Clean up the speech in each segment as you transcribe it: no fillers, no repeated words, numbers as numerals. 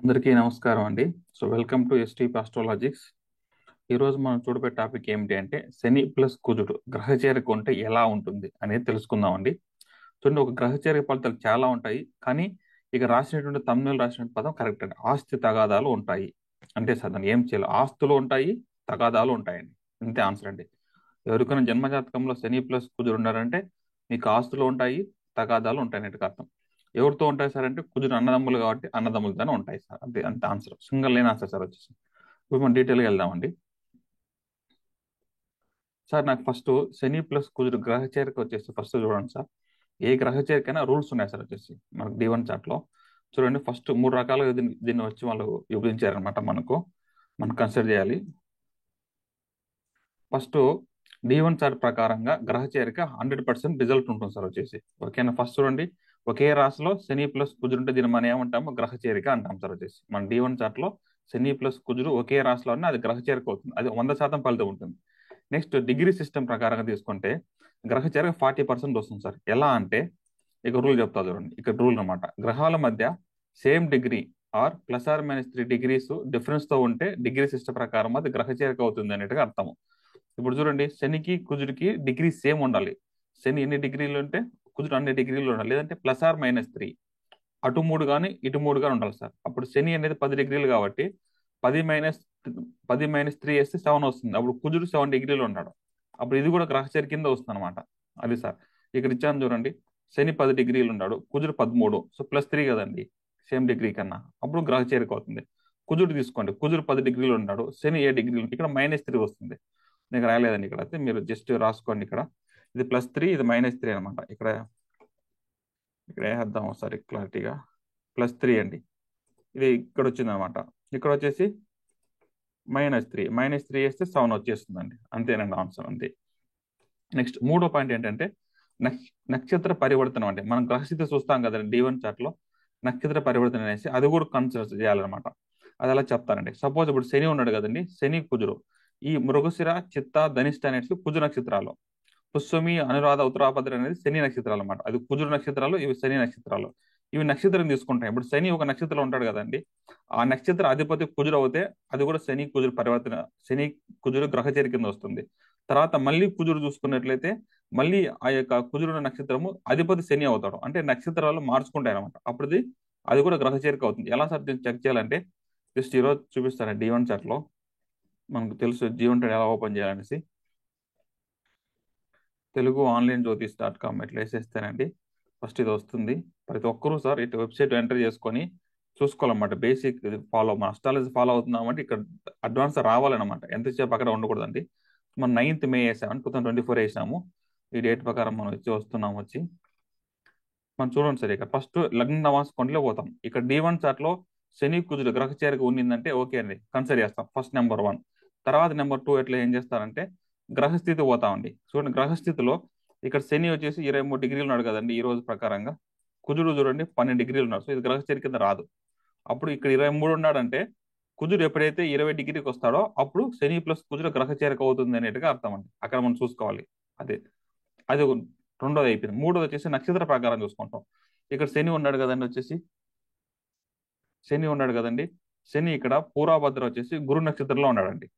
అందరికీ నమస్కారం అండి. Welcome to STP astrologics. ఈరోజు మనం చూడబోయే టాపిక్ ఏమిటి అంటే శని ప్లస్ కుజుడు గ్రహచేరిక ఉంటే ఎలా ఉంటుంది అనేది తెలుసుకుందామండి. చూడండి, ఒక గ్రహచేరిక ఫలితాలు చాలా ఉంటాయి, కానీ ఇక రాసినటువంటి తమిళ రాసినటువంటి పదం కరెక్ట్ అండి. ఆస్తి తగాదాలు ఉంటాయి అంటే సార్ దాన్ని ఏం చేయాలి, ఆస్తులు ఉంటాయి, తగాదాలు ఉంటాయండి. ఇంతే ఆన్సర్ అండి. ఎవరికైనా జన్మజాతకంలో శని ప్లస్ కుజుడు ఉన్నారంటే మీకు ఆస్తులు ఉంటాయి, తగాదాలు ఉంటాయి అన్నట్టు అర్థం. ఎవరితో ఉంటాయి సార్ అంటే కుజుడు అన్నదమ్ములు కాబట్టి అన్నదమ్ములతోనే ఉంటాయి సార్. అంతే అంతే ఆన్సర్, సింగిల్ లేని ఆన్సర్ సార్ వచ్చేసి. ఇప్పుడు మనం డీటెయిల్గా వెళ్దామండి. సార్ నాకు ఫస్ట్ శని ప్లస్ కుజుడు గ్రహ చేరిక వచ్చేసి ఫస్ట్ చూడండి సార్. ఏ గ్రహ చేరికైనా రూల్స్ ఉన్నాయి సార్ వచ్చేసి మనకు D1 చార్ట్ లో. చూడండి, ఫస్ట్ మూడు రకాలుగా దీన్ని వచ్చి వాళ్ళు విభజించారనమాట. మనం కన్సిడర్ చేయాలి. ఫస్ట్ D1 చార్ట్ ప్రకారంగా గ్రహ చేరిక 100% రిజల్ట్ ఉంటుంది సార్ వచ్చేసి. ఓకేనా? ఫస్ట్ చూడండి, ఒకే రాశిలో శని ప్లస్ కుజుడు ఉంటే దీన్ని మనం ఏమంటాము, గ్రహ చేరిక అంటాం సార్ వచ్చేసి. మన D1 చార్ట్ లో శని ప్లస్ కుజుడు ఒకే రాశిలో ఉన్న అది గ్రహ చేరిక అవుతుంది. అది 100% ఫలితం ఉంటుంది. నెక్స్ట్ డిగ్రీ సిస్టమ్ ప్రకారంగా తీసుకుంటే గ్రహ చేరిక 40% వస్తుంది సార్. ఎలా అంటే ఇక రూల్ చెప్తా చూడండి. ఇక్కడ రూల్ అనమాట, గ్రహాల మధ్య same degree or +or -3 degrees difference తో ఉంటే డిగ్రీ సిస్టమ్ ప్రకారం అది గ్రహ చేరిక అవుతుంది అనేట్టుగా అర్థము. ఇప్పుడు చూడండి, శనికి కుజుడికి డిగ్రీ సేమ్ ఉండాలి. శని ఎన్ని డిగ్రీలు ఉంటే కుజుడు అన్ని డిగ్రీలు ఉండాలి. లేదంటే +or-3 అటు 3 కానీ ఇటు 3 కానీ ఉండాలి సార్. అప్పుడు శని అనేది 10 డిగ్రీలు కాబట్టి 10 మైనస్ 10-3 వేస్తే 7 వస్తుంది. అప్పుడు కుజుడు 7 డిగ్రీలు ఉన్నాడు. అప్పుడు ఇది కూడా గ్రహచర్య కింద వస్తుంది అనమాట. అది సార్ ఇక్కడ ఇచ్చాను చూడండి. శని 10 డిగ్రీలు ఉన్నాడు, కుజుడు 13, సో +3 కదండి సేమ్ డిగ్రీ కన్నా. అప్పుడు గ్రహచర్యకు అవుతుంది. కుజుడు తీసుకోండి, కుజుడు 10 డిగ్రీలు ఉన్నాడు, శని 7 డిగ్రీలు, ఇక్కడ -3 వస్తుంది. నీకు రాయలేదండి ఇక్కడ, అయితే మీరు జస్ట్ రాసుకోండి. ఇక్కడ ఇది +3, ఇది -3 అనమాట. ఇక్కడ ఇక్కడ వేద్దాం ఒకసారి క్లారిటీగా. +3 అండి, ఇది ఇక్కడ వచ్చింది అనమాట. ఇక్కడ వచ్చేసి -3, -3 వేస్తే 7 వచ్చేస్తుందండి. అంతేనండి ఆన్సర్, అంతే. నెక్స్ట్ మూడో పాయింట్ ఏంటంటే నక్షత్ర పరివర్తనం. అంటే మనం గ్రహస్థితి చూస్తాం కదండి D1 చార్ట్ లో, నక్షత్ర పరివర్తన అనేసి అది కూడా కన్సిడర్ చేయాలన్నమాట. అది అలా చెప్తానండి. సపోజ్ ఇప్పుడు శని ఉన్నాడు కదండి, శని కుజుడు, ఈ మృగశిర, చిత్త, ధనిష్ట అనేసి కుజు నక్షత్రాలు, పుష్యమి, అనురాధ, ఉత్తరాభద్ర అనేది శని నక్షత్రాలు అన్నమాట. అది కుజుడు నక్షత్రాలు, ఇవి శని నక్షత్రాలు. ఇవి నక్షత్రం తీసుకుంటాయి. ఇప్పుడు శని ఒక నక్షత్రంలో ఉంటాడు కదండి, ఆ నక్షత్ర అధిపతి కుజుడు అవుతే అది కూడా శని కుజుడు పరివర్తన, శని కుజుడు గ్రహచర్య కింద వస్తుంది. తర్వాత మళ్ళీ కుజుడు చూసుకున్నట్లయితే మళ్ళీ ఆ యొక్క కుజుడు నక్షత్రము అధిపతి శని అవుతాడు. అంటే నక్షత్రాలు మార్చుకుంటాయి అనమాట. అప్పుడు అది కూడా గ్రహచర్య అవుతుంది. ఎలా సార్ చెక్ చేయాలంటే జస్ట్ ఈరోజు చూపిస్తాను D1 చార్ట్ లో. మనకు తెలుసు D1 చార్ట్ ఎలా ఓపెన్ చేయాలనేసి. తెలుగు ఆన్లైన్ జ్యోతిష్.com ఇట్లా వేసేస్తేనండి ఫస్ట్ ఇది వస్తుంది. ప్రతి ఒక్కరూ సార్ ఇటు వెబ్సైట్ ఎంటర్ చేసుకొని చూసుకోవాలన్నమాట. బేసిక్ ఫాలో, మన అస్ట్రాలజీ ఫాలో అవుతున్నామంటే ఇక్కడ అడ్వాన్స్ రావాలన్నమాట. ఎంతసేపు అక్కడ ఉండకూడదండి. మనం 9th May వేసాము, 2024 వేసాము. ఈ డేట్ ప్రకారం మనం వచ్చి వస్తున్నాం. వచ్చి మనం చూడండి సార్, ఇక్కడ ఫస్ట్ లగ్న నవాస్ కొండలో పోతాం. ఇక్కడ D1 చార్ట్ లో శని కుజుడు గ్రహచేరిక ఉన్నిందంటే ఓకే అండి, కన్సిడర్ చేస్తాం. First number 1. తర్వాత నెంబర్ 2 ఎట్లా ఏం చేస్తారంటే గ్రహస్థితి పోతామండి. చూడండి, గ్రహస్థితిలో ఇక్కడ శని వచ్చేసి 23 డిగ్రీలు ఉన్నాడు కదండి ఈ రోజు ప్రకారంగా. కుజుడు చూడండి 12 డిగ్రీలు ఉన్నాడు. సో ఇది గ్రహచర్య కింద రాదు. అప్పుడు ఇక్కడ 23 ఉన్నాడంటే కుజుడు ఎప్పుడైతే 20 డిగ్రీకి వస్తాడో అప్పుడు శని ప్లస్ కుజుడు గ్రహచేరిక అవుతుంది అనేట్టుగా అర్థం అండి. అక్కడ మనం చూసుకోవాలి. అదే అది రెండోది అయిపోయింది. మూడోది వచ్చేసి నక్షత్ర ప్రకారం చూసుకుంటాం. ఇక్కడ శని ఉన్నాడు కదండి, వచ్చేసి శని ఉన్నాడు కదండి. శని ఇక్కడ పూర్వభద్ర వచ్చేసి గురు నక్షత్రంలో ఉన్నాడండి.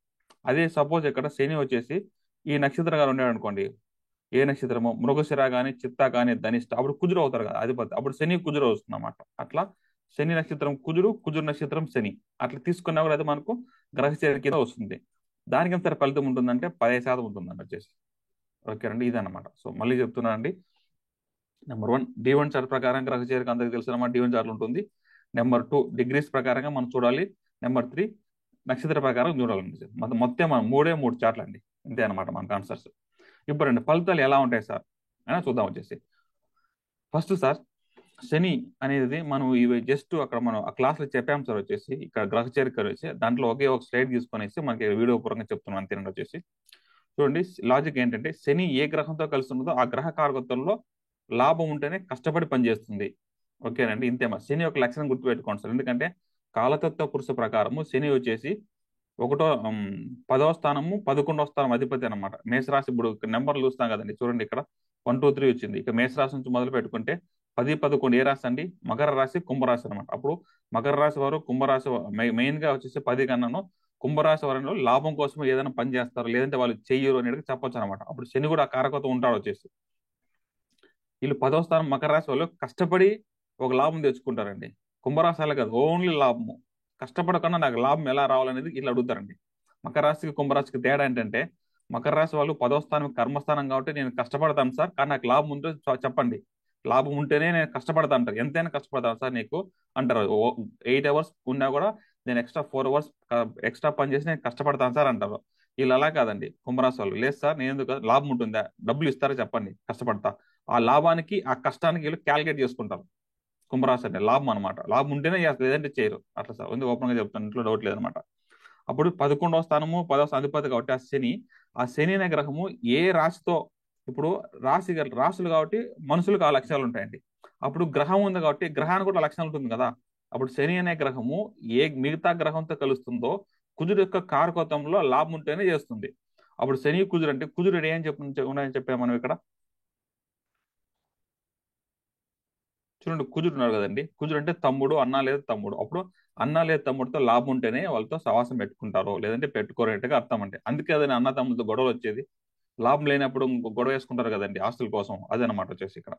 అదే సపోజ్ ఇక్కడ శని వచ్చేసి ఈ నక్షత్రం గారు ఉన్నాడు అనుకోండి, ఏ నక్షత్రము మృగశిర కానీ, చిత్త కానీ, ధనిష్ట, అప్పుడు కుజుడు అవుతారు కదా అధిపతి. అప్పుడు శని కుజుడు వస్తుంది అన్నమాట. అట్లా శని నక్షత్రం కుజుడు, కుజుడు నక్షత్రం శని, అట్లా తీసుకున్నా కూడా అది మనకు గ్రహచర్య కింద వస్తుంది. దానికి ఎంత ఫలితం ఉంటుందంటే 10% ఉంటుందండి వచ్చేసి. ఓకే అండి, ఇదన్నమాట. సో మళ్ళీ చెప్తున్నానండి. నెంబర్ 1 D1 చార్ట్ ప్రకారం గ్రహచర్య అందరికి తెలిసిన D1 చార్ట్ ఉంటుంది. నెంబర్ 2 డిగ్రీస్ ప్రకారంగా మనం చూడాలి. నెంబర్ 3 నక్షత్ర ప్రకారం చూడాలండి. మొత్తం మనం మూడు చార్ట్లు అండి. ఇంతే అనమాట మనకు ఆన్సర్స్. ఇప్పుడు రెండు ఫలితాలు ఎలా ఉంటాయి సార్ అయినా చూద్దాం వచ్చేసి. ఫస్ట్ సార్, శని అనేది మనం ఇవి జస్ట్ అక్కడ మనం ఆ క్లాస్లో చెప్పాం సార్. వచ్చేసి ఇక్కడ గ్రహచరిక వచ్చి దాంట్లో ఒకే ఒక స్లైడ్ తీసుకొనేసి మనకి వీడియో పూర్వకంగా చెప్తున్నాం అంతేనండి. వచ్చేసి చూడండి, లాజిక్ ఏంటంటే శని ఏ గ్రహంతో కలిసి ఉన్నదో ఆ గ్రహ కారకత్వంలో లాభం ఉంటేనే కష్టపడి పనిచేస్తుంది. ఓకేనండి, ఇంతేమా శని యొక్క లక్షణం గుర్తుపెట్టుకోండి సార్. ఎందుకంటే కాలతత్వ పురుష ప్రకారము శని వచ్చేసి 10వ స్థానము 11వ స్థానం అధిపతి అనమాట. మేషరాశి ఇప్పుడు నెంబర్లు చూస్తాం కదండి, చూడండి ఇక్కడ 1 2 3 వచ్చింది. ఇక మేషరాశి నుంచి మొదలు పెట్టుకుంటే 10, 11 ఏ రాశి అండి? మకర రాశి, కుంభరాశి అనమాట. అప్పుడు మకర రాశి వారు, కుంభరాశి మెయిన్ గా వచ్చేసి 10 కన్నాను కుంభరాశి వారిలో లాభం కోసం ఏదైనా పని చేస్తారు, లేదంటే వాళ్ళు చెయ్యరు అనేది చెప్పొచ్చు అనమాట. అప్పుడు శని కూడా ఆ కారకత్వం ఉంటాడు వచ్చేసి. వీళ్ళు 10వ స్థానం మకర రాశి వాళ్ళు కష్టపడి ఒక లాభం తెచ్చుకుంటారండి. కుంభరాశి అలా కాదు, ఓన్లీ లాభము. కష్టపడకుండా నాకు లాభం ఎలా రావాలనేది వీళ్ళు అడుగుతారండి. మకర రాశికి కుంభరాశికి తేడా ఏంటంటే, మకర రాశి వాళ్ళు 10వ స్థానం కర్మస్థానం కాబట్టి నేను కష్టపడతాను సార్, కానీ నాకు లాభం ఉంటే చెప్పండి, లాభం ఉంటేనే నేను కష్టపడతా అంటారు. ఎంతైనా కష్టపడతాను సార్ నీకు అంటారు. 8 అవర్స్ ఉన్నా కూడా నేను ఎక్స్ట్రా 4 అవర్స్ ఎక్స్ట్రా పని చేసి నేను కష్టపడతాను సార్ అంటారు. వీళ్ళు అలా కాదండి కుంభరాశి వాళ్ళు. లేదు సార్ నేను ఎందుకు, లాభం ఉంటుందా, డబ్బులు ఇస్తారా చెప్పండి, కష్టపడతా. ఆ లాభానికి ఆ కష్టానికి వీళ్ళు క్యాలిక్యులేట్ చేసుకుంటారు. కుంభరాశి అంటే లాభం అనమాట. లాభం ఉంటేనే చేస్తారు, లేదంటే చేయరు. అట్లా సార్ ఎందుకు ఓపెన్ గా చెప్తాను, ఇంట్లో డౌట్ లేదనమాట. అప్పుడు 11వ స్థానము 10వ అధిపతి కాబట్టి ఆ శని అనే గ్రహము ఏ రాశితో, ఇప్పుడు రాశులు కాబట్టి మనుషులకు ఆ లక్షణాలు ఉంటాయండి. అప్పుడు గ్రహం ఉంది కాబట్టి గ్రహానికి కూడా లక్షణాలు ఉంటుంది కదా. అప్పుడు శని అనే గ్రహము ఏ మిగతా గ్రహంతో కలుస్తుందో కుజుడు యొక్క కారకత్వంలో లాభం ఉంటేనే చేస్తుంది. అప్పుడు శని కుజుడు అంటే, కుజుడు ఏం ఉన్నాయని చెప్పాము మనం ఇక్కడ. చూడండి కుజుడు ఉన్నాడు కదండి, కుజుడు అంటే తమ్ముడు, అన్న లేదా తమ్ముడు. అప్పుడు అన్న లేదా తమ్ముడితో లాభం ఉంటేనే వాళ్ళతో సహవాసం పెట్టుకుంటారు, లేదంటే పెట్టుకోరేట్టుగా అర్థం. అంటే అందుకే అదే అన్న తమ్ముడితో గొడవలు వచ్చేది. లాభం లేనప్పుడు గొడవ వేసుకుంటారు కదండి ఆస్తుల కోసం, అదనమాట వచ్చేసి ఇక్కడ.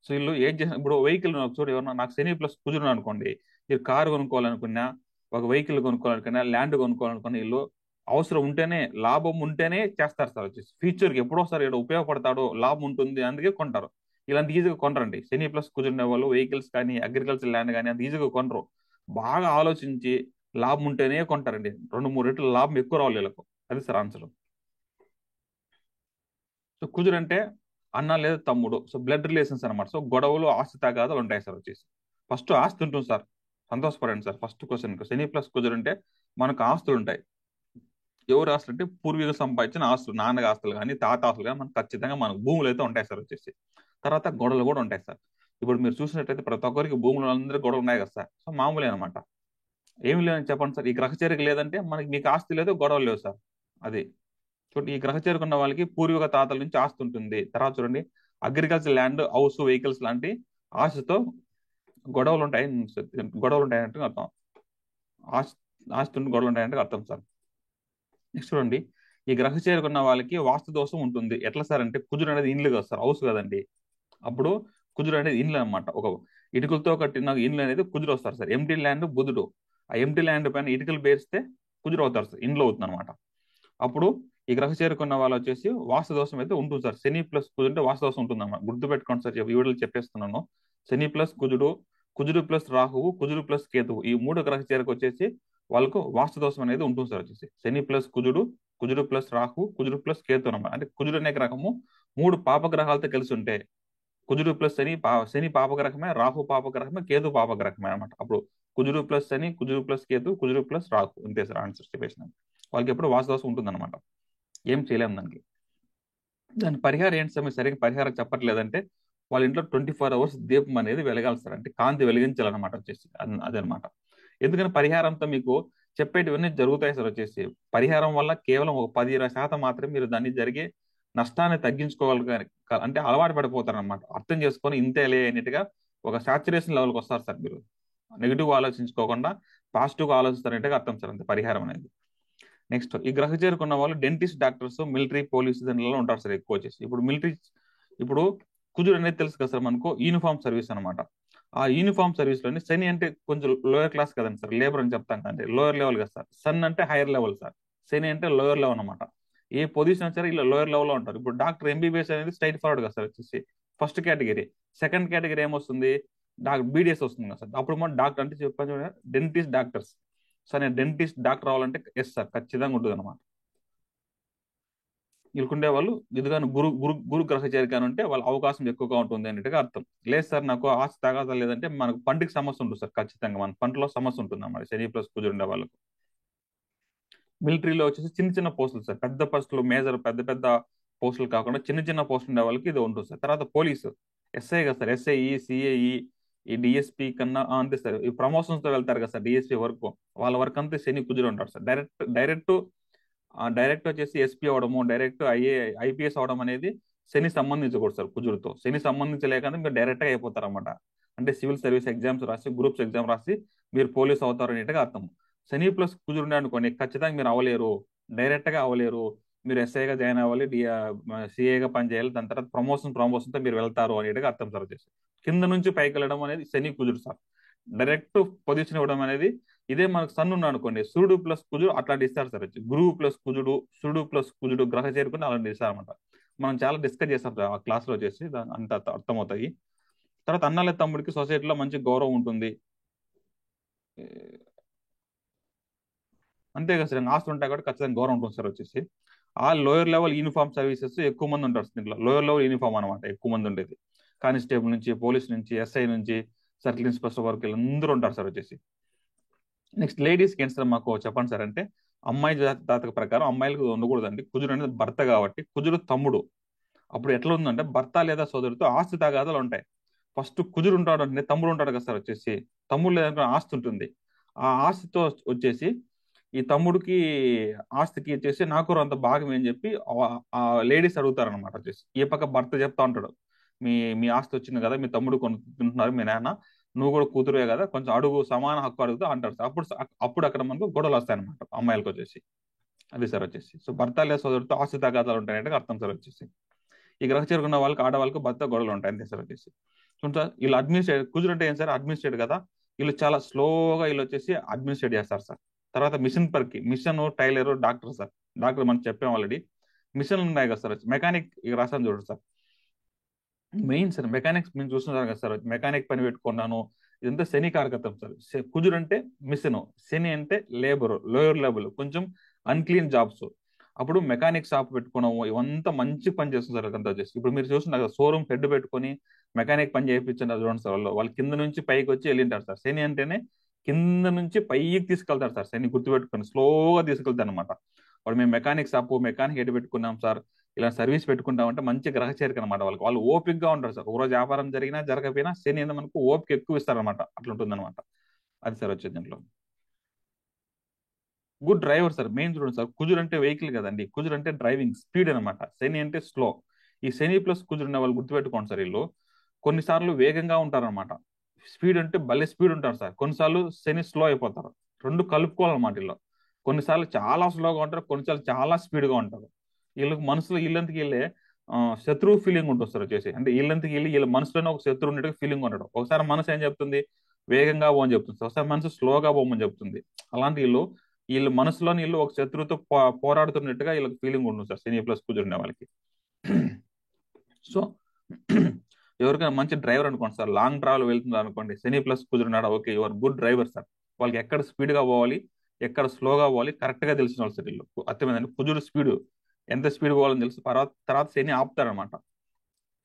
సో వీళ్ళు ఏం చేసిన, ఇప్పుడు వెహికల్ చూడు, ఎవరన్నా నాకు శని ప్లస్ కుజుడు అనుకోండి, మీరు కారు కొనుక్కోవాలనుకున్నా, ఒక వెహికల్ కొనుక్కోవాలనుకున్నా, ల్యాండ్ కొనుక్కోవాలనుకున్నా, వీళ్ళు అవసరం ఉంటేనే, లాభం ఉంటేనే చేస్తారు సార్ వచ్చేసి. ఫ్యూచర్కి ఎప్పుడో సార్ ఇక్కడ ఉపయోగపడతాడో, లాభం ఉంటుంది అందుకే కొంటారు. ఇలాంటి ఈజీగా కొనరండి. శని ప్లస్ కుజుండే వాళ్ళు వెహికల్స్ కానీ అగ్రికల్చర్ ల్యాండ్ కానీ అంత ఈజీగా కొనరు. బాగా ఆలోచించి లాభం ఉంటేనే కొంటారండి. 2, 3 రెట్లు లాభం ఎక్కువ రావాలి వీళ్ళకు. అది సార్ ఆన్సర్. సో కుజుడు అంటే అన్న లేదా తమ్ముడు, సో బ్లడ్ రిలేషన్స్ అనమాట. సో గొడవలు, ఆస్తి తగాదాలు ఉంటాయి సార్ వచ్చేసి. ఫస్ట్ ఆస్తి ఉంటుంది సార్, సంతోషపడండి సార్. ఫస్ట్ క్వశ్చన్ శని ప్లస్ కుజుడు అంటే మనకు ఆస్తులు ఉంటాయి. ఎవరు ఆస్తులు అంటే పూర్వీకులు సంపాదించిన ఆస్తులు, నాన్నగా ఆస్తులు కానీ తాత ఆస్తులు కానీ మనకు ఖచ్చితంగా మనకు భూములు అయితే ఉంటాయి సార్ వచ్చేసి. తర్వాత గొడవలు కూడా ఉంటాయి సార్. ఇప్పుడు మీరు చూసినట్టయితే ప్రతి ఒక్కరికి భూములు అందరికీ గొడవలు ఉన్నాయి కదా సార్. సో మామూలే అనమాట. ఏమి లేదని చెప్పండి సార్, ఈ గ్రహచర్యకు లేదంటే మనకి, మీకు ఆస్తి లేదు, గొడవలు లేవు సార్. అది చూడండి, ఈ గ్రహచర్యకు ఉన్న వాళ్ళకి పూర్వీక తాతల నుంచి ఆస్తి ఉంటుంది. తర్వాత చూడండి, అగ్రికల్చర్ ల్యాండ్, హౌస్, వెహికల్స్ లాంటి ఆస్తితో గొడవలు ఉంటాయంటే అర్థం. ఆస్తి ఆస్తి ఉండి గొడవలు ఉంటాయంటే అర్థం సార్. నెక్స్ట్ చూడండి, ఈ గ్రహచర్యకు ఉన్న వాళ్ళకి వాస్తు దోషం ఉంటుంది. ఎట్లా సార్ అంటే, కుజుడు అనేది ఇండ్లు కదా సార్, హౌస్ కదండి. అప్పుడు కుజుడు అనేది ఇండ్లు అనమాట. ఒక ఇటుకలతో కట్టిన ఇండ్లు అనేది కుజుడు వస్తారు సార్. ఎంటీ ల్యాండ్ బుధుడు. ఆ ఎంటీ ల్యాండ్ పైన ఇటుకలు పేరిస్తే కుజుడు అవుతారు సార్, ఇండ్లు అవుతుంది అనమాట. అప్పుడు ఈ గ్రహ చేరుకున్న వాళ్ళు వచ్చేసి వాస్తు దోషం అయితే ఉంటుంది సార్. శని ప్లస్ కుజుడు అంటే వాస్తు దోషం ఉంటుంది అన్నమాట. గుర్తుపెట్టుకోండి సార్, ఈ వీడియోలో చెప్పేస్తున్నాను. శని ప్లస్ కుజుడు, కుజుడు ప్లస్ రాహువు, కుజుడు ప్లస్ కేతువు, ఈ 3 గ్రహ చేరకు వచ్చేసి వాళ్ళకు వాస్తు దోషం అనేది ఉంటుంది సార్ వచ్చేసి. శని ప్లస్ కుజుడు, కుజుడు ప్లస్ రాహు, కుజుడు ప్లస్ కేతు అనమాట. అంటే కుజుడు అనే గ్రహము 3 పాపగ్రహాలతో కలిసి ఉంటే, కుజుడు ప్లస్ శని పాపగ్రహమే, రాహు పాపగ్రహమే, కేతు పాపగ్రహమే అనమాట. అప్పుడు కుజుడు ప్లస్ శని, కుజుడు ప్లస్ కేతు, కుజుడు ప్లస్ రాహు, అంతే సార్ ఆన్సర్ చెప్పేసిన. వాళ్ళకి ఎప్పుడు వాస్తు దోషం ఉంటుంది అనమాట. ఏం చేయలేము దానికి. దాని పరిహారం ఏంటి సార్, మీరు సరిగ్గా పరిహారం చెప్పట్లేదంటే, వాళ్ళ ఇంట్లో 24 అవర్స్ దీపం అనేది వెలగాలి సార్. అంటే కాంతి వెలిగించాలన్నమాట వచ్చేసి. అదనమాట. ఎందుకని పరిహారంతో మీకు చెప్పేటివన్నీ జరుగుతాయి సార్ వచ్చేసి. పరిహారం వల్ల కేవలం ఒక 10-20% మాత్రమే మీరు దాన్ని జరిగే నష్టాన్ని తగ్గించుకోవాలి. అంటే అలవాటు పడిపోతారు అనమాట. అర్థం చేసుకొని ఇంతేలే అన్నట్టుగా ఒక సాచురేషన్ లెవెల్కి వస్తారు సార్ మీరు. నెగిటివ్ ఆలోచించుకోకుండా పాజిటివ్గా ఆలోచిస్తారంటే అర్థం సార్ అంతే పరిహారం అనేది. నెక్స్ట్, ఈ గ్రహ చేరుకున్న వాళ్ళు డెంటిస్ట్, డాక్టర్స్, మిలిటరీ, పోలీసు దానిలో ఉంటారు సార్ ఎక్కువ వచ్చేసి. ఇప్పుడు కుజుడు అనేది తెలుసు కదా సార్ మనకు, యూనిఫామ్ సర్వీస్ అనమాట. ఆ యూనిఫామ్ సర్వీస్ లోని శని అంటే కొంచెం లోయర్ క్లాస్ కదండి సార్, లేబర్ అని చెప్తాం కదండి, లోయర్ లెవెల్ కదా సార్. సన్ అంటే హైయర్ లెవెల్ సార్, శని అంటే లోయర్ లెవెల్ అనమాట. ఏ పొజిషన్ వచ్చారో ఇలా లోయర్ లెవెల్ లో ఉంటారు. ఇప్పుడు డాక్టర్ ఎంబీబీఎస్ అనేది స్ట్రైట్ ఫార్వర్డ్ కదా సార్ వచ్చేసి, ఫస్ట్ కేటగిరీ. సెకండ్ కేటగిరీ ఏమొస్తుంది, బీడిఎస్ వస్తుంది కదా సార్. అప్పుడు మనం డాక్టర్ అంటే చెప్పాను చూడండి, డెంటిస్ట్, డాక్టర్స్. సార్ నేను డెంటిస్ట్, డాక్టర్ అవ్వాలంటే ఎస్ సార్ ఖచ్చితంగా ఉంటుంది అనమాట. వీళ్ళకుండే వాళ్ళు ఇదిగాను గురు గురు గురు గ్రహ చేరికను ఉంటే వాళ్ళ అవకాశం ఎక్కువగా ఉంటుంది అన్నట్టుగా అర్థం. లేదు సార్ నాకు ఆస్తి తగాదా లేదంటే మనకు పంటకి సమస్య ఉంటుంది సార్. ఖచ్చితంగా మన పంటలో సమస్య ఉంటుంది అన్నమాట శని ప్లస్ కుజుడు ఉండే వాళ్ళకు. మిలిటరీలో వచ్చేసి చిన్న చిన్న పోస్టులు సార్, పెద్ద పోస్టులు, మేజర్ పెద్ద పెద్ద పోస్టులు కాకుండా చిన్న చిన్న పోస్టులు ఉండే వాళ్ళకి ఇది ఉంటుంది సార్. తర్వాత పోలీసు, ఎస్ఐ కదా సార్, ఎస్ఐఈ, సిఐఈ, ఈ డిఎస్పీ కన్నా అంతే సార్. ఈ ప్రమోషన్స్ తో వెళ్తారు కదా సార్ డిఎస్పీ వరకు, వాళ్ళ వర్క్ అంతా శని కుజుడు ఉంటారు సార్. డైరెక్ట్ వచ్చేసి ఎస్పీ అవడము, డైరెక్ట్ ఐపీఎస్ అవడం అనేది శని సంబంధించకూడదు సార్ కుజుడితో. శని సంబంధించలేకుండా మీరు డైరెక్ట్ గా అయిపోతారు అనమాట. అంటే సివిల్ సర్వీస్ ఎగ్జామ్స్ రాసి, గ్రూప్స్ ఎగ్జామ్ రాసి మీరు పోలీస్ అవుతారు అనేట్టుగా అర్థం. శని ప్లస్ కుజుడు ఉండే అనుకోండి, ఖచ్చితంగా మీరు అవ్వలేరు, డైరెక్ట్ గా అవ్వలేరు. మీరు ఎస్ఐగా జాయిన్ అవ్వాలి, సిఏగా పని చేయాలి, దాని తర్వాత ప్రమోషన్ తో మీరు వెళ్తారు అనేట్టుగా అర్థం సార్ వచ్చేసి. కింద నుంచి పైకి వెళ్ళడం అనేది శని కుజుడు సార్. డైరెక్ట్ పొజిషన్ ఇవ్వడం అనేది, ఇదే మనకు సన్ ఉన్నాడు అనుకోండి, సూర్యుడు ప్లస్ కుజుడు అట్లాంటి ఇస్తారు సార్ వచ్చి. గురువు ప్లస్ కుజుడు, సూర్యుడు ప్లస్ కుజుడు గ్రహ చేరుకుని అలాంటి ఇస్తారు అనమాట. మనం చాలా డిస్కస్ చేస్తాం సార్ ఆ క్లాస్ లో వచ్చేసి, అంత అర్థమవుతాయి. తర్వాత అన్నల తమ్ముడికి సొసైటీలో మంచి గౌరవం ఉంటుంది. అంతే కదా సార్, ఆస్తులు ఉంటాయి కాబట్టి ఖచ్చితంగా గౌరవం ఉంటుంది సార్ వచ్చేసి. ఆ లోయర్ లెవెల్ యూనిఫామ్ సర్వీసెస్ ఎక్కువ మంది ఉంటారు దీంట్లో. లోయర్ లెవెల్ యూనిఫామ్ అనమాట ఎక్కువ మంది ఉండేది. కానిస్టేబుల్ నుంచి, పోలీస్ నుంచి, ఎస్ఐ నుంచి, సర్కిల్ ఇన్స్పెక్టర్ వరకు అందరూ ఉంటారు సార్ వచ్చేసి. నెక్స్ట్ లేడీస్కి ఏంటి సార్ మాకు చెప్పండి సార్ అంటే, అమ్మాయి జాతక ప్రకారం అమ్మాయిలకు ఉండకూడదండి. కుజుడు అనేది భర్త కాబట్టి, కుజుడు తమ్ముడు. అప్పుడు ఎట్లా ఉందంటే, భర్త లేదా సోదరుడితో ఆస్తి తగాదాలు ఉంటాయి. ఫస్ట్ కుజుడు ఉంటాడు అంటే తమ్ముడు ఉంటాడు కదా సార్ వచ్చేసి. తమ్ముడు లేదంటే ఆస్తి ఉంటుంది. ఆ ఆస్తితో వచ్చేసి ఈ తమ్ముడికి, ఆస్తికి వచ్చేసి నాకు అంత భాగం అని చెప్పి ఆ లేడీస్ అడుగుతారనమాట వచ్చేసి. ఈ పక్క భర్త చెప్తా ఉంటాడు, మీ మీ ఆస్తి వచ్చింది కదా, మీ తమ్ముడు కొనుక్కుంటున్నారు, మీ నాన్న, నువ్వు కూడా కూతురువే కదా, కొంచెం అడుగు, సమాన హక్కు అడుగుతూ అంటారు సార్. అప్పుడు అక్కడ మనకు గొడవలు వస్తాయన్నమాట అమ్మాయిలకు వచ్చేసి. అది సార్ వచ్చేసి. సో భర్త లేదా సోదరుడితో ఆస్తి తగాదాలు ఉంటాయంటే అర్థం సార్ వచ్చేసి. ఈ గ్రహ చేరుకున్న వాళ్ళకి, ఆడవాళ్ళకి భర్త గొడవలు ఉంటాయి అంతే సార్ వచ్చేసి. చూడండి సార్, వీళ్ళు అడ్మినిస్ట్రేట్, కుజుడు అంటే ఏం సార్, అడ్మినిస్ట్రేట్ కదా. వీళ్ళు చాలా స్లోగా వీళ్ళు వచ్చేసి అడ్మినిస్ట్రేట్ చేస్తారు సార్. తర్వాత మిషన్ పర్కి, machine, tailor, doctor sir. Doctor మనం చెప్పాం ఆల్రెడీ. మిషన్ ఉన్నాయి కదా సార్, మెకానిక్ ఇక రాసాను చూడండి సార్. మెయిన్ సార్ మెకానిక్స్ మేము చూస్తున్నారు కదా సార్, మెకానిక్ పని పెట్టుకున్నాను, ఇదంతా శని కారకత్వం సార్. కుజుడు అంటే మిషన్, శని అంటే లేబర్, లోయర్ లెవెల్, కొంచెం అన్క్లీన్ జాబ్స్. అప్పుడు మెకానిక్ షాప్ పెట్టుకున్నాము, ఇవంతా మంచి పని చేస్తుంది సార్. అదంతా వచ్చేసి ఇప్పుడు మీరు చూస్తున్నారు కదా, షోరూమ్ హెడ్ పెట్టుకొని మెకానిక్ పని చేయించారు చూడండి సార్. వాళ్ళు కింద నుంచి పైకి వచ్చి వెళ్ళింటారు సార్. శని అంటేనే కింద నుంచి పైకి తీసుకెళ్తారు సార్. శని గుర్తుపెట్టుకొని స్లోగా తీసుకెళ్తారు అనమాట. వాడు మేము మెకానిక్ షాప్, మెకానిక్ హెడ్ పెట్టుకున్నాం సార్, ఇలా సర్వీస్ పెట్టుకుంటామంటే మంచి గ్రహ చేరిక అనమాట. వాళ్ళు ఓపిక గా ఉంటారు సార్. ఒకరోజు వ్యాపారం జరిగినా జరగకపోయినా శని అనేది మనకు ఓపిక ఎక్కువ ఇస్తారనమాట. అట్లా ఉంటుంది అనమాట. అది సార్ వచ్చేది దీంట్లో. Good driver sir. మెయిన్ చూడండి సార్, కుజుడు అంటే వెహికల్ కదండి, కుజుడు అంటే డ్రైవింగ్ స్పీడ్ అనమాట, శని అంటే స్లో. ఈ శని ప్లస్ కుజుడు ఉన్న వాళ్ళు గుర్తుపెట్టుకోండి సార్, వీళ్ళు కొన్నిసార్లు వేగంగా ఉంటారనమాట. స్పీడ్ అంటే భలే స్పీడ్ ఉంటారు సార్. కొన్నిసార్లు శని స్లో అయిపోతారు. రెండు కలుపుకోవాలన్నమాట వీళ్ళు. కొన్నిసార్లు చాలా స్లోగా ఉంటారు, కొన్నిసార్లు చాలా స్పీడ్ గా ఉంటారు. వీళ్ళకి మనసులో ఇల్లంతకి వెళ్ళే శత్రువు ఫీలింగ్ ఉంటుంది సార్ వచ్చేసి. అంటే ఇల్లంతకి వెళ్ళి వీళ్ళ మనసులోనే ఒక శత్రువు ఉన్నట్టుగా ఫీలింగ్ ఉండడం. ఒకసారి మనసు ఏం చెప్తుంది, వేగంగా పోని చెప్తుంది, ఒకసారి మనసు స్లోగా పోమని చెప్తుంది. అలాంటి వీళ్ళు మనసులోని వీళ్ళు ఒక శత్రువుతో పోరాడుతున్నట్టుగా వీళ్ళకి ఫీలింగ్ ఉంటుంది సార్, శని ప్లస్ కుజుండే వాళ్ళకి. సో ఎవరికైనా మంచి డ్రైవర్ అనుకోండి సార్, లాంగ్ ట్రావెల్ వెళ్తున్నారు అనుకోండి, శని ప్లస్ కుజున్నాడు, okay your good driver sir. వాళ్ళకి ఎక్కడ స్పీడ్ గా పోవాలి, ఎక్కడ స్లోగా పోవాలి కరెక్ట్ గా తెలిసిన వాళ్ళు సార్ వీళ్ళు. అర్థమైందండి, కుజుడు స్పీడ్ ఎంత స్పీడ్ పోవాలని తెలుసు. తర్వాత తర్వాత శని ఆపుతారనమాట.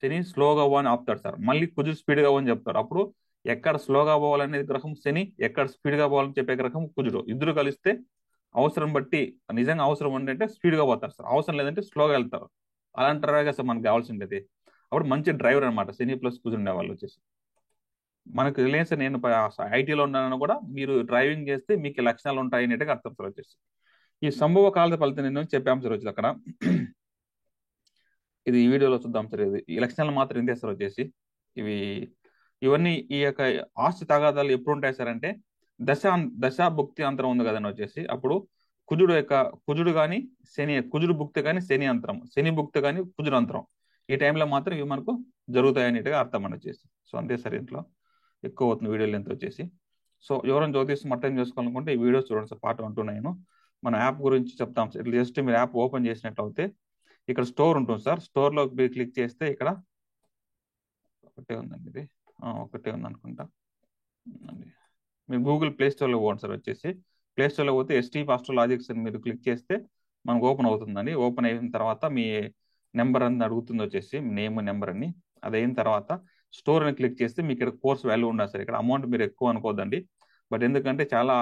శని స్లోగా పోవని ఆపుతాడు సార్. మళ్ళీ కుజుడు స్పీడ్ గా పోవని చెప్తారు. అప్పుడు ఎక్కడ స్లోగా పోవాలనేది గ్రహం శని, ఎక్కడ స్పీడ్ గా పోవాలని చెప్పే గ్రహం కుజుడు. ఇద్దరు కలిస్తే అవసరం బట్టి, నిజంగా అవసరం ఏంటంటే స్పీడ్ గా పోతారు సార్, అవసరం లేదంటే స్లోగా వెళ్తారు. అలాంటి డ్రైవర్ సార్ మనకు కావాల్సింది. అప్పుడు మంచి డ్రైవర్ అనమాట శని ప్లస్ కుజుండే వాళ్ళు వచ్చేసి. మనకు రిలయన్స్, నేను ఐటీలో ఉన్నానని కూడా మీరు డ్రైవింగ్ చేస్తే మీకు ఈ లక్షణాలు ఉంటాయి అనేట్టుగా అర్థం సార్ వచ్చేసి. ఈ సంభవ కాల ఫలితం నేను చెప్పాము సార్ వచ్చి అక్కడ. ఇది ఈ వీడియోలో చూద్దాం సార్. ఇది ఈ లక్షణాలు మాత్రం ఏం చేస్తారు వచ్చేసి, ఇవి ఇవన్నీ ఈ యొక్క ఆస్తి తగాదాలు ఎప్పుడు ఉంటాయి సార్ అంటే, దశా భుక్తి అంతరం ఉంది కదండి వచ్చేసి. అప్పుడు కుజుడు కానీ శని, కుజుడు భుక్తి కానీ శని అంతరం, శని భుక్తి కానీ కుజుడు అంతరం, ఈ టైంలో మాత్రం ఇవి మనకు జరుగుతాయి అనేట్టుగా అర్థం అని వచ్చేసి. సో అంతే సార్, ఇంట్లో ఎక్కువ అవుతుంది వీడియో లెంత్ వచ్చేసి. సో ఎవరైనా జ్యోతిషం అర్థం చేసుకోవాలనుకుంటే ఈ వీడియోస్ చూడండి సార్, పార్ట్ 1 to 9. మన యాప్ గురించి చెప్తాం సార్. ఇట్లా జస్ట్ మీరు యాప్ ఓపెన్ చేసినట్లయితే ఇక్కడ స్టోర్ ఉంటుంది సార్. స్టోర్ లో మీరు క్లిక్ చేస్తే ఇక్కడ ఒకటే ఉందండి, ఇది ఒకటే ఉంది అనుకుంటా. మీరు గూగుల్ ప్లే స్టోర్ లో పోండి సార్ వచ్చేసి. ప్లే స్టోర్ లో పోతే ST ఆస్ట్రోలాజిక్స్ అని మీరు క్లిక్ చేస్తే మనకు ఓపెన్ అవుతుందండి. ఓపెన్ అయిన తర్వాత మీ నెంబర్ అని అడుగుతుంది వచ్చేసి, నేమ్ నెంబర్ అని. అది అయిన తర్వాత స్టోర్ అని క్లిక్ చేస్తే మీకు ఇక్కడ కోర్స్ వాల్యూ ఉండదు సార్. ఇక్కడ అమౌంట్ మీరు ఎక్కువ అనుకోవద్దండి, బట్ ఎందుకంటే చాలా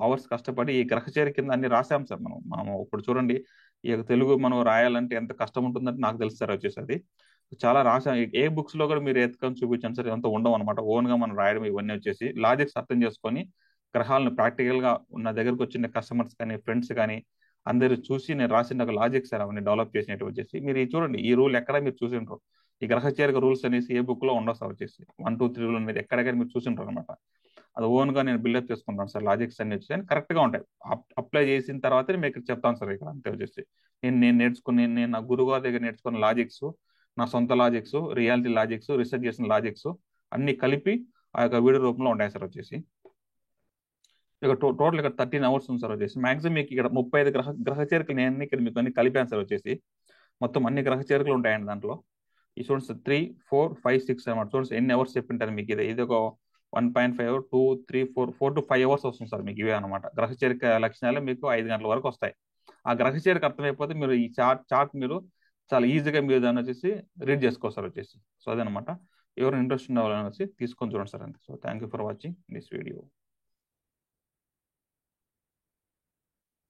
అవర్స్ కష్టపడి ఈ గ్రహచారి కింద అన్ని రాసాం సార్. మనం ఇప్పుడు చూడండి, ఈ యొక్క తెలుగు మనం రాయాలంటే ఎంత కష్టం ఉంటుందంటే నాకు తెలుసు సార్ వచ్చేసి. అది చాలా రాసాం. ఏ బుక్స్ లో కూడా మీరు ఎత్తుకొని చూపించాను సార్, ఎంత ఉండవు అనమాట. ఓన్ గా మనం రాయడం ఇవన్నీ వచ్చేసి లాజిక్స్ అర్థం చేసుకొని గ్రహాలను ప్రాక్టికల్ గా ఉన్న దగ్గరకు వచ్చిన కస్టమర్స్ కానీ ఫ్రెండ్స్ కానీ అందరు చూసి నేను రాసిన ఒక లాజిక్ సార్ అవన్నీ డెవలప్ చేసినట్టు వచ్చేసి మీరు ఇది చూడండి, ఈ రూల్ ఎక్కడ మీరు చూసి ఉంటారు. ఈ గ్రహచేరిక రూల్స్ అనేసి ఏ బుక్ లో ఉండవు సార్ వచ్చేసి 1 2 3 రూల్ అనేది ఎక్కడెక్కడ మీరు చూసి ఉంటారు అనమాట. అది ఓన్ గా నేను బిల్డప్ చేసుకుంటాను సార్, లాజిక్స్ అన్ని వచ్చి కరెక్ట్ గా ఉంటాయి. అప్లై చేసిన తర్వాత నేను మీకు చెప్తాను సార్ ఇక్కడ అంతే వచ్చేసి. నేను నేర్చుకుని, నేను నా గురువు గారి దగ్గర నేర్చుకున్న లాజిక్స్, నా సొంత లాజిక్స్, రియాలిటీ లాజిక్స్, రీసెర్చ్ చేసిన లాజిక్స్ అన్ని కలిపి ఆ యొక్క వీడియో రూపంలో ఉంటాయి సార్ వచ్చేసి. ఇక టోటల్ ఇక్కడ 13 అవర్స్ ఉంది సార్ వచ్చేసి. మాక్సిమం మీకు ఇక్కడ 35 గ్రహ చేరికలు నేను ఇక్కడ మీకు అన్ని కలిపాను సార్ వచ్చేసి. మొత్తం అన్ని గ్రహ చేరికలు ఉంటాయండి దాంట్లో. ఈ స్టూడెంట్స్ 3 4 5 6 అనమాట. స్టూడెంట్స్ ఎన్ని అవర్స్ చెప్పింటారు మీకు ఇది ఒక 1.5 2 3 4 to 5 అవర్స్ వస్తుంది సార్ మీకు ఇవే అనమాట. గ్రహ చేరిక లక్షణాలు మీకు 5 గంటల వరకు వస్తాయి. ఆ గ్రహ చేరిక అర్థమైపోతే మీరు ఈ చార్ట్ మీరు చాలా ఈజీగా మీరు దాన్ని వచ్చేసి రీడ్ చేసుకోవచ్చు వచ్చేసి. సో అదనమాట. ఎవరు ఇంట్రెస్ట్ ఉన్న వాళ్ళని వచ్చి తీసుకొని చూడండి సార్ అంతే. So thank you for watching this video.